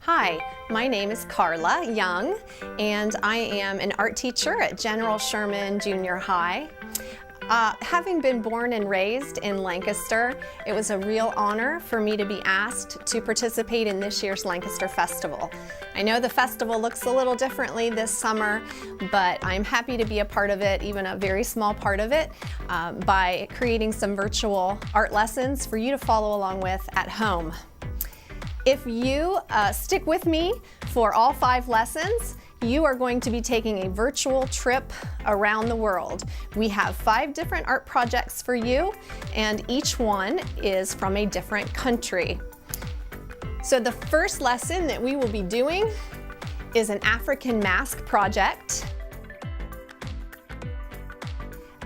Hi, my name is Karla Young, and I am an art teacher at General Sherman Junior High. Having been born and raised in Lancaster, it was a real honor for me to be asked to participate in this year's Lancaster Festival. I know the festival looks a little differently this summer, but I'm happy to be a part of it, even a very small part of it, by creating some virtual art lessons for you to follow along with at home. If you stick with me for all 5 lessons, you are going to be taking a virtual trip around the world. We have 5 different art projects for you, and each one is from a different country. So the first lesson that we will be doing is an African mask project.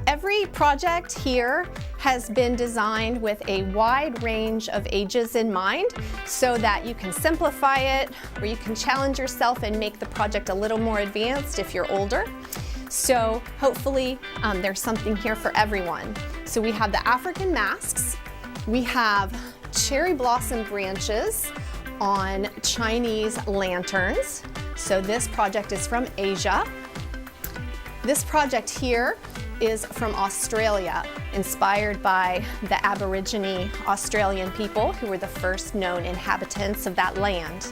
Every project here has been designed with a wide range of ages in mind so that you can simplify it, or you can challenge yourself and make the project a little more advanced if you're older. So hopefully there's something here for everyone. So we have the African masks, we have cherry blossom branches on Chinese lanterns. So this project is from Asia. This project here is from Australia, inspired by the Aborigine Australian people who were the first known inhabitants of that land.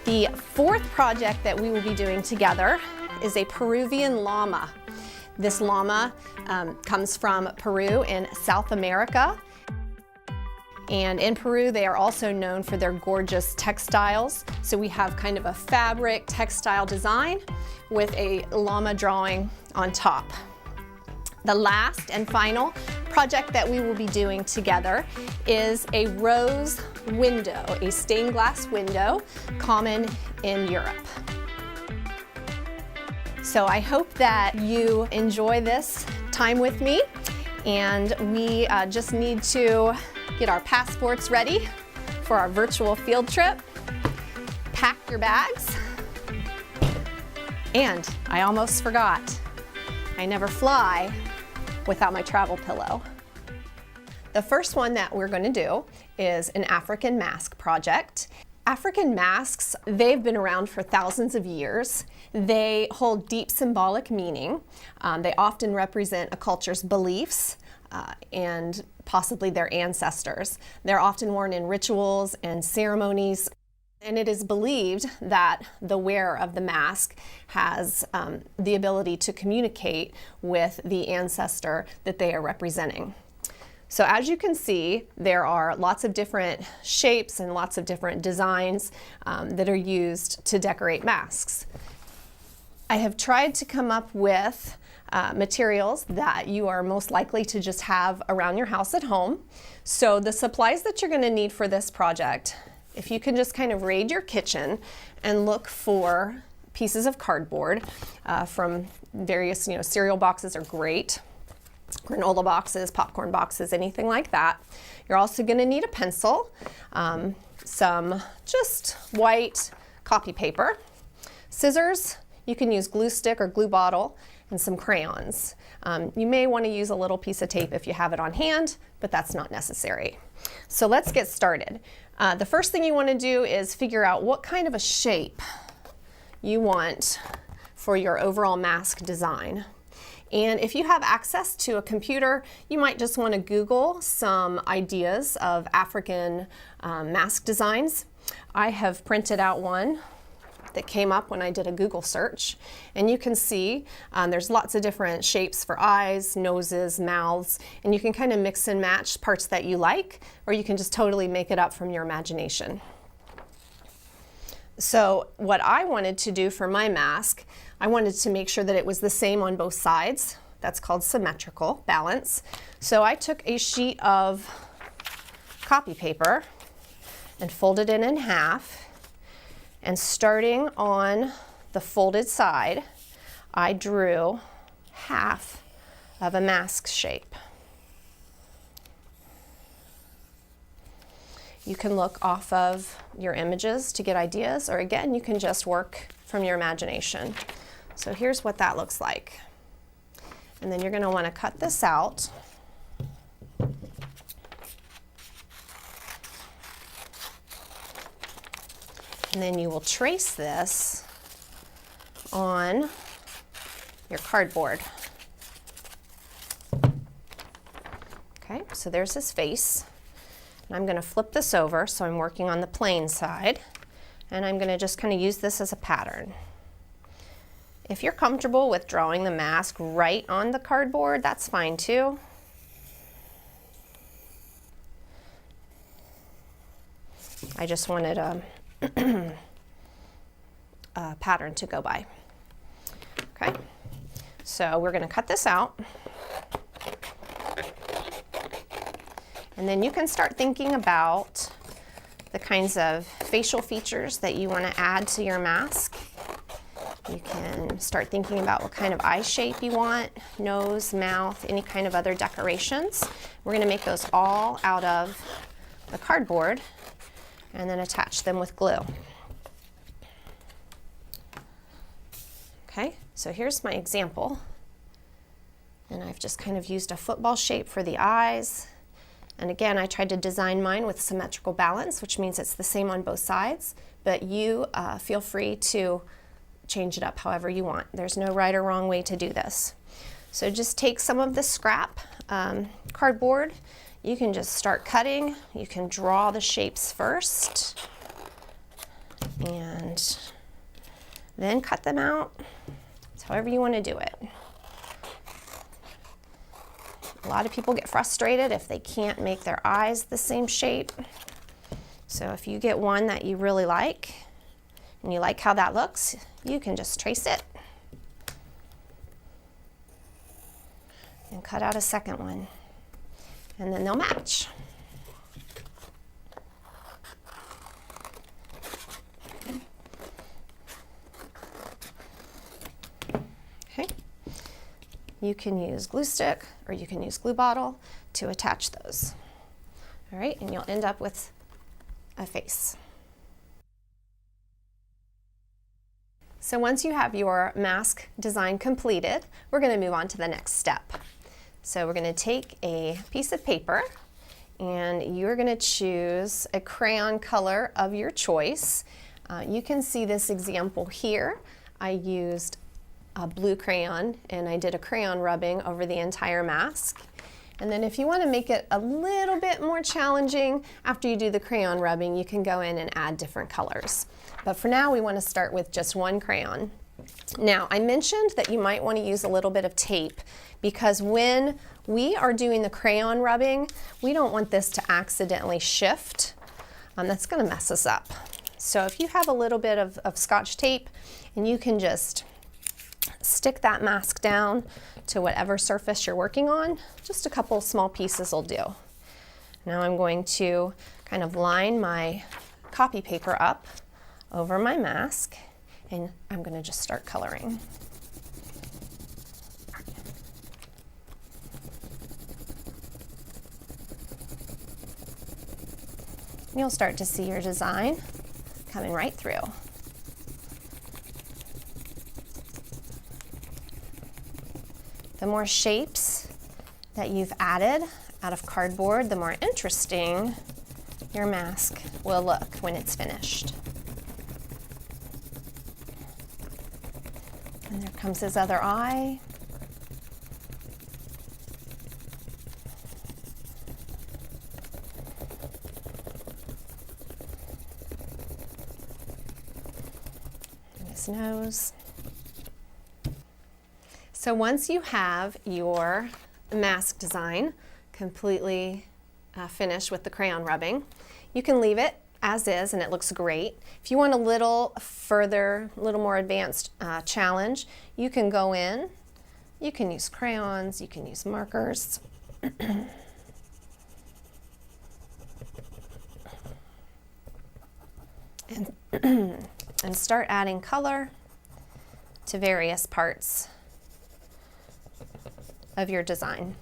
The 4th project that we will be doing together is a Peruvian llama. This llama comes from Peru in South America. And in Peru, they are also known for their gorgeous textiles. So we have kind of a fabric textile design with a llama drawing on top. The last and final project that we will be doing together is a rose window, a stained glass window common in Europe. So I hope that you enjoy this time with me, and we just need to get our passports ready for our virtual field trip. Pack your bags. And I almost forgot, I never fly without my travel pillow. The first one that we're going to do is an African mask project. African masks, they've been around for thousands of years. They hold deep symbolic meaning. They often represent a culture's beliefs and possibly their ancestors. They're often worn in rituals and ceremonies, and it is believed that the wearer of the mask has the ability to communicate with the ancestor that they are representing. So as you can see, there are lots of different shapes and lots of different designs that are used to decorate masks. I have tried to come up with materials that you are most likely to just have around your house at home. So the supplies that you're going to need for this project, if you can just kind of raid your kitchen and look for pieces of cardboard from various, cereal boxes are great, granola boxes, popcorn boxes, anything like that. You're also going to need a pencil, some just white copy paper, scissors. You can use glue stick or glue bottle, and some crayons. You may want to use a little piece of tape if you have it on hand, but that's not necessary. So let's get started. The first thing you want to do is figure out what kind of a shape you want for your overall mask design. And if you have access to a computer, you might just want to Google some ideas of African mask designs. I have printed out one that came up when I did a Google search, and you can see there's lots of different shapes for eyes, noses, mouths, and you can kind of mix and match parts that you like, or you can just totally make it up from your imagination. So what I wanted to do for my mask, I wanted to make sure that it was the same on both sides. That's called symmetrical balance. So I took a sheet of copy paper and folded it in half. And starting on the folded side, I drew half of a mask shape. You can look off of your images to get ideas, or again, you can just work from your imagination. So here's what that looks like. And then you're going to want to cut this out. And then you will trace this on your cardboard. Okay, so there's his face. And I'm going to flip this over so I'm working on the plain side. And I'm going to just kind of use this as a pattern. If you're comfortable with drawing the mask right on the cardboard, that's fine too. I just wanted a pattern to go by. Okay, so we're going to cut this out. And then you can start thinking about the kinds of facial features that you want to add to your mask. You can start thinking about what kind of eye shape you want, nose, mouth, any kind of other decorations. We're going to make those all out of the cardboard and then attach them with glue. Okay, so here's my example. And I've just kind of used a football shape for the eyes. And again, I tried to design mine with symmetrical balance, which means it's the same on both sides, but you feel free to change it up however you want. There's no right or wrong way to do this. So just take some of the scrap cardboard. You can just start cutting. You can draw the shapes first and then cut them out. It's however you want to do it. A lot of people get frustrated if they can't make their eyes the same shape. So if you get one that you really like and you like how that looks, you can just trace it and cut out a second one, and then they'll match. Okay. You can use glue stick or you can use glue bottle to attach those. All right, and you'll end up with a face. So once you have your mask design completed, we're going to move on to the next step. So we're going to take a piece of paper and you're going to choose a crayon color of your choice. You can see this example here. I used a blue crayon and I did a crayon rubbing over the entire mask. And then if you want to make it a little bit more challenging after you do the crayon rubbing, you can go in and add different colors. But for now, we want to start with just one crayon. Now, I mentioned that you might want to use a little bit of tape because when we are doing the crayon rubbing, we don't want this to accidentally shift. That's going to mess us up. So if you have a little bit of Scotch tape and you can just stick that mask down to whatever surface you're working on, just a couple small pieces will do. Now I'm going to kind of line my copy paper up over my mask and I'm going to just start coloring. You'll start to see your design coming right through. The more shapes that you've added out of cardboard, the more interesting your mask will look when it's finished. And there comes his other eye. And his nose. So once you have your mask design completely finished with the crayon rubbing, you can leave it as is and it looks great. If you want a little further, a little more advanced challenge, you can go in, you can use crayons, you can use markers. and start adding color to various parts of your design.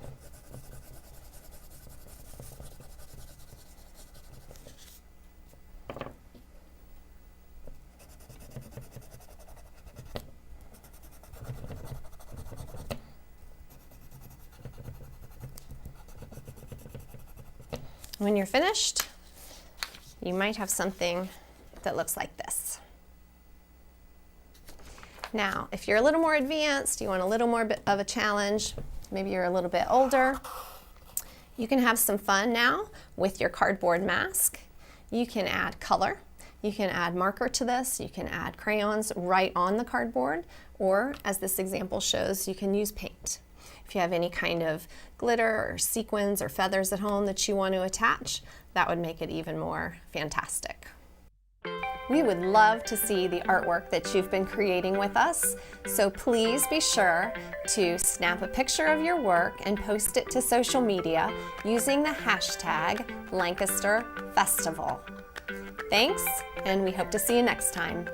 When you're finished, you might have something that looks like this. Now, if you're a little more advanced, you want a little more of a challenge, maybe you're a little bit older, you can have some fun now with your cardboard mask. You can add color. You can add marker to this. You can add crayons right on the cardboard, or as this example shows, you can use paint. If you have any kind of glitter or sequins or feathers at home that you want to attach, that would make it even more fantastic. We would love to see the artwork that you've been creating with us, so please be sure to snap a picture of your work and post it to social media using the hashtag Lancaster Festival. Thanks, and we hope to see you next time.